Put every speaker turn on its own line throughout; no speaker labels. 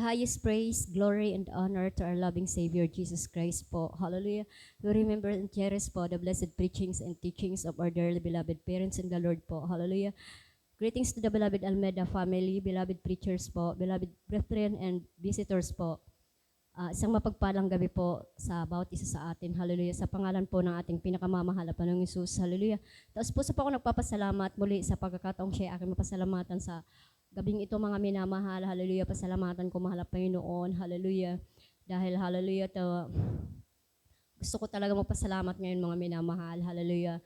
highest praise, glory, and honor to our loving Savior, Jesus Christ po. Hallelujah. We remember and cherish po the blessed preachings and teachings of our dearly beloved parents in the Lord po. Hallelujah. Greetings to the beloved Almeida family, beloved preachers po, beloved brethren and visitors po. Isang mapagpalang gabi po sa bawat isa sa atin. Hallelujah. Sa pangalan po ng ating pinakamamahal na Panginoong Hesus. Hallelujah. Tapos po sa po ako nagpapasalamat muli sa pagkakataong siya aking mapasalamatan sa gabing ito mga minamahal. Hallelujah. Pasalamatan ko mahal na Panginoon. Hallelujah. Dahil hallelujah gusto ko talaga magpasalamat ngayon mga minamahal. Hallelujah.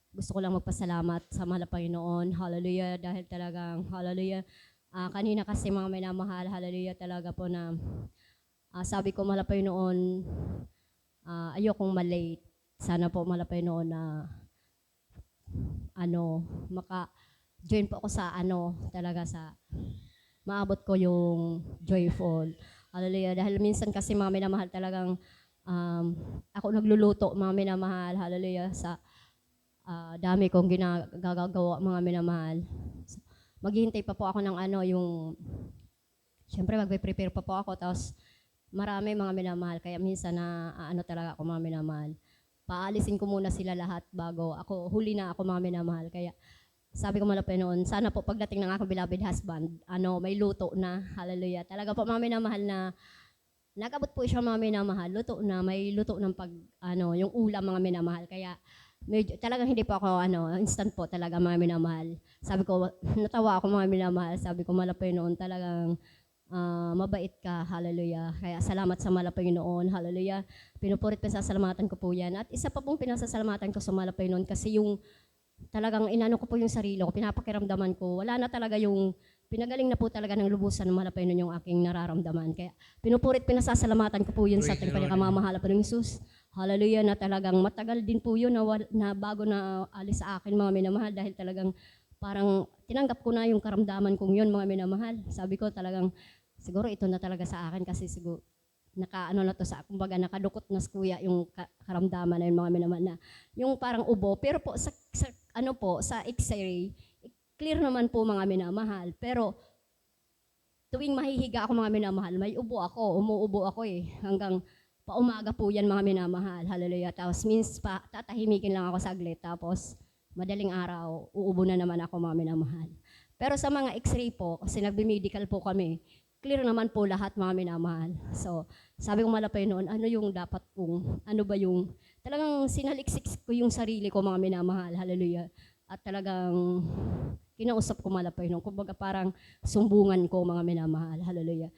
Gusto ko lang magpasalamat sa mahal na Panginoon. Hallelujah. Dahil talagang hallelujah. Kanina kasi mga minamahal. Hallelujah talaga po na sabi ko mahal na Panginoon, ayokong malate. Sana po mahal na Panginoon na maka-join po ako sa talaga sa maabot ko yung joyful. Hallelujah. Dahil minsan kasi mga minamahal talagang ako nagluluto mga minamahal. Hallelujah. Sa dami kong ginagawa mga minamahal. Maghihintay pa po ako ng siyempre magpe-prepare pa po ako. Tapos marami mga minamahal. Kaya minsan talaga ako mga minamahal. Paalisin ko muna sila lahat bago ako, huli na ako mga minamahal. Kaya sabi ko malapit noon, sana po pagdating ng aking beloved husband, may luto na, hallelujah. Talaga po mga minamahal na, nagabot po siya mga minamahal, luto na, may luto ng yung ulam mga minamahal. Kaya medyo, talagang hindi po ako, instant po talaga mga minamahal. Sabi ko, natawa ako mga minamahal, sabi ko malapit noon, talagang mabait ka, hallelujah. Kaya salamat sa mahal na Panginoon, hallelujah. Pinupurit pinasasalamatan ko po yan. At isa pa pong pinasasalamatan ko sa mahal na Panginoon kasi yung talagang inano ko po yung sarili ko, pinapakiramdaman ko, wala na talaga yung, pinagaling na po talaga ng lubusan ng mahal na Panginoon yung aking nararamdaman. Kaya pinupurit pinasasalamatan ko po yun sa ating pinakamamahal na Panginoong Hesus. Hallelujah, na talagang matagal din po yun na bago na alis sa akin mga minamahal dahil talagang parang tinanggap ko na yung karamdaman kong yun mga minamahal. Sabi ko talagang siguro ito na talaga sa akin kasi siguro kumbaga nakadukot na kuya yung karamdaman na yung mga minamahal na yung parang ubo. Pero po sa X-ray, clear naman po mga minamahal. Pero tuwing mahihiga ako mga minamahal, may ubo ako, umuubo ako hanggang paumaga po yan mga minamahal. Hallelujah. Tapos tatahimikin lang ako saglit. Tapos madaling araw, uubo na naman ako mga minamahal. Pero sa mga X-ray po, kasi nagbi-medical po kami, clear naman po lahat mga minamahal. So, sabi ko malapay noon, talagang sinaliksik ko yung sarili ko mga minamahal, hallelujah. At talagang kinausap ko malapay noon, kumbaga parang sumbungan ko mga minamahal, hallelujah.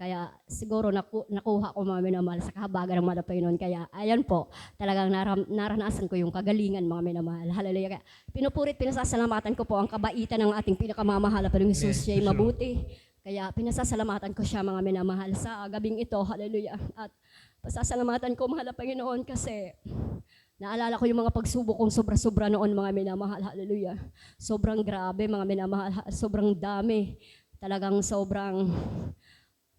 Kaya siguro nakuha ko mga minamahal sa kahabagan ng malapay noon. Kaya ayan po, talagang naranasan ko yung kagalingan mga minamahal, hallelujah. Kaya pinasasalamatan ko po ang kabaitan ng ating pinakamamahal na Panginoong Hesus, siya'y mabuti. Kaya pinasasalamatan ko siya mga minamahal sa gabing ito, hallelujah. At pasasalamatan ko mahal na Panginoon kasi naalala ko yung mga pagsubok kong sobra-sobra noon mga minamahal, hallelujah. Sobrang grabe mga minamahal, sobrang dami. Talagang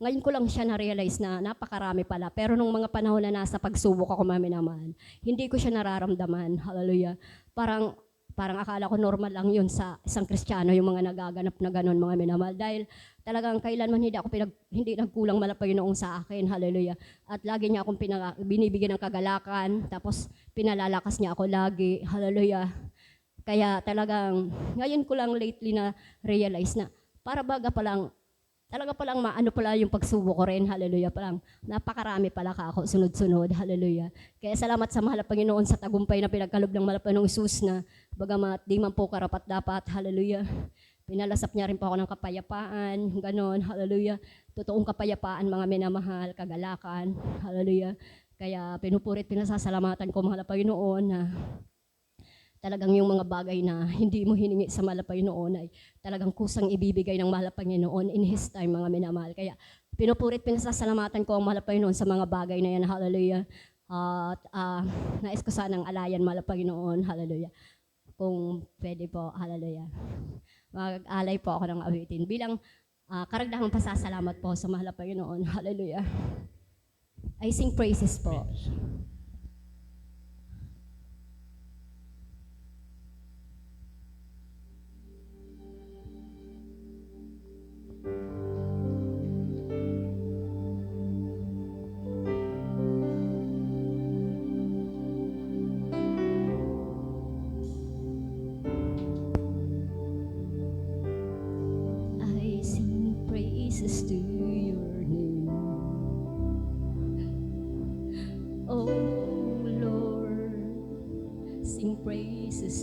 ngayon ko lang siya na-realize na napakarami pala. Pero nung mga panahon na nasa pagsubok ako mga minamahal, hindi ko siya nararamdaman, hallelujah. Parang akala ko normal lang yun sa isang Kristiyano yung mga nagaganap na gano'n mga minamahal. Dahil talagang kailanman hindi nagkulang Panginoon sa akin, hallelujah. At lagi niya akong binibigyan ng kagalakan, tapos pinalalakas niya ako lagi, hallelujah. Kaya talagang ngayon ko lang lately na realize na talaga palang maano pala yung pagsubok ko rin, hallelujah, palang napakarami pala ka ako, sunod-sunod, hallelujah. Kaya salamat sa mahal na Panginoon sa tagumpay na pinagkalob ng mahal na Panginoong Hesus na bagamat di man po karapat-dapat, hallelujah. Pinalasap niya rin po ako ng kapayapaan, ganon, hallelujah. Totoong kapayapaan, mga minamahal, kagalakan, hallelujah. Kaya pinasasalamatan ko mahal na Panginoon na talagang yung mga bagay na hindi mo hiningi sa mahal na Panginoon ay talagang kusang ibibigay ng mahal na Panginoon in His time, mga minamahal. Kaya pinasasalamatan ko ang mahal na Panginoon sa mga bagay na yan, hallelujah. At nais ko sanang alayan mahal na Panginoon, hallelujah. Kung pwede po, hallelujah. Mag-alay po ako ng awitin bilang karagdagang pasasalamat po sa mahal na Panginoon, hallelujah. I sing praises po.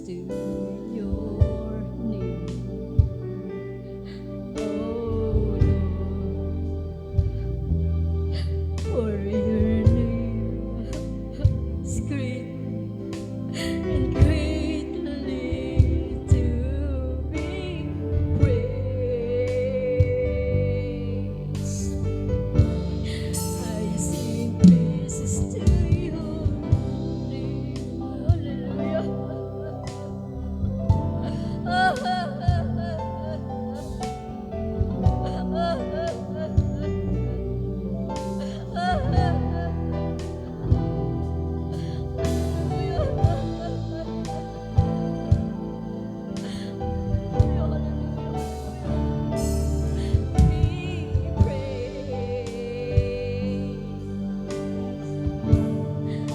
to your name. Oh Lord, for your name is great and greatly to be praised. I sing praises to your name. Hallelujah.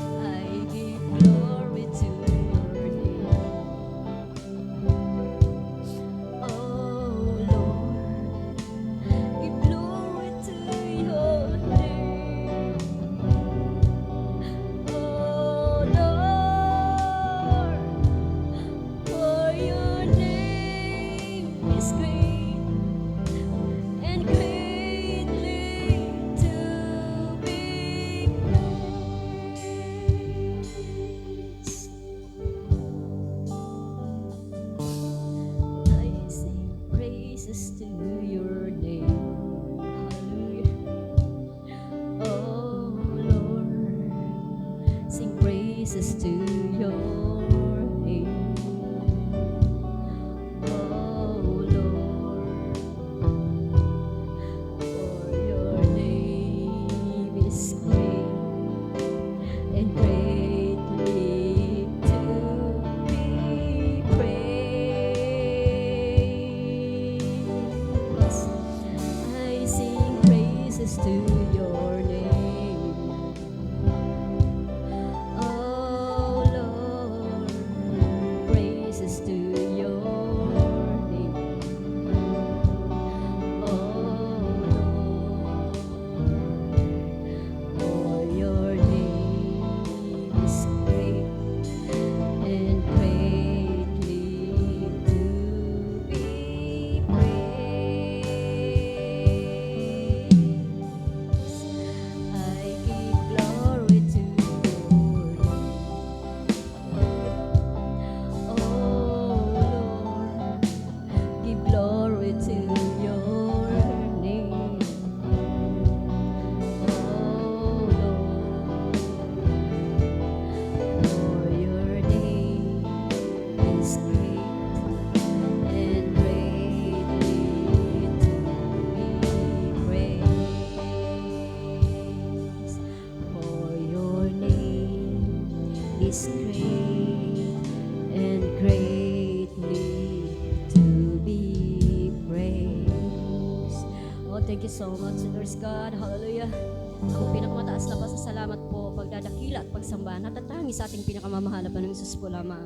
I give glory to your name. Oh Lord, give glory to your name. Oh Lord, for your name is great and greatly to be praised. I sing praises to your name. Hallelujah. Oh Lord, sing praises to your name. Oh Lord, for your name is great and greatly to be praised. I sing praises to your name. Oh Lord, praises to your name. Oh Lord, for your name is great and greatly to be praised. I give glory to your name. Oh Lord, give glory to your name. Oh Lord, for your name is great and greatly to be praised. For your name is great and greatly to be praised. Oh, thank you so much, Lord God. Hallelujah. Ang pinakamataas na pasasalamat po, pagdadakila at pagsamba, natatangis sa ating pinakamamahal na Panginoong Hesus po lamang.